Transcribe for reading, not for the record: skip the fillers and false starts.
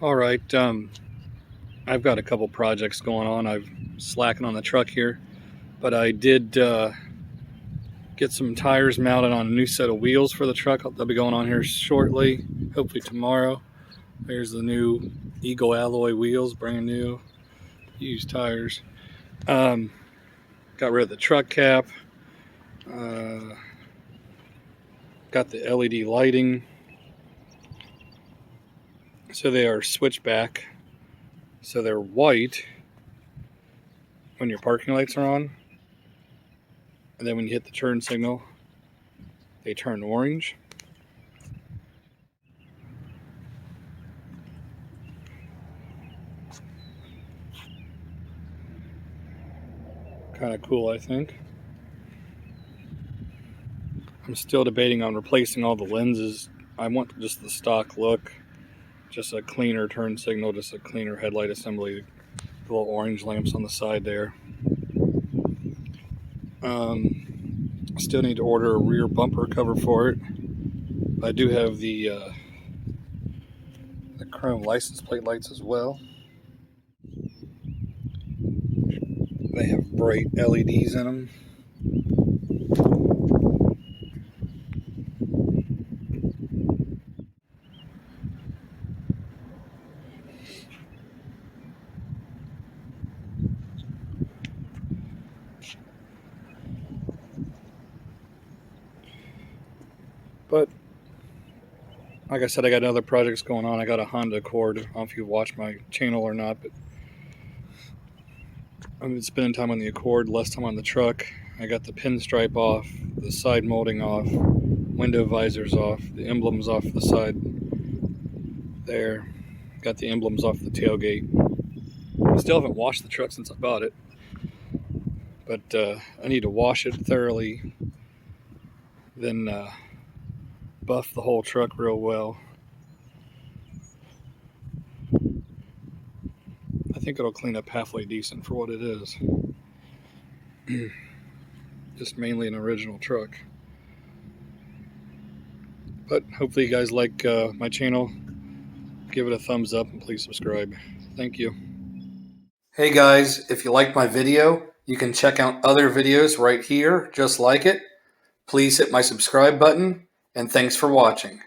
All right, I've got a couple projects going on. I'm slacking on the truck here, but I did get some tires mounted on a new set of wheels for the truck. They'll be going on here shortly, hopefully tomorrow. There's the new Eagle alloy wheels, brand new, used tires. Got rid of the truck cap. Got the LED lighting. So they are switchback. So they're white when your parking lights are on. And then when you hit the turn signal, they turn orange. Kind of cool, I think. I'm still debating on replacing all the lenses. I want just the stock look, just a cleaner turn signal, just a cleaner headlight assembly, the little orange lamps on the side there. Still need to order a rear bumper cover for it. I do have the chrome license plate lights as well. They have bright LEDs in them. But like I said, I got other projects going on. I got a Honda Accord. I don't know if you watch my channel or not, but I've been spending time on the Accord, less time on the truck. I got the pinstripe off, the side molding off, window visors off, the emblems off the side there. Got the emblems off the tailgate. I still haven't washed the truck since I bought it, but I need to wash it thoroughly, then buff the whole truck real well. I think it'll clean up halfway decent for what it is. Just mainly an original truck. But hopefully you guys like my channel. Give it a thumbs up and please subscribe. Thank you. Hey guys, if you liked my video, you can check out other videos right here just like it. Please hit my subscribe button, and thanks for watching.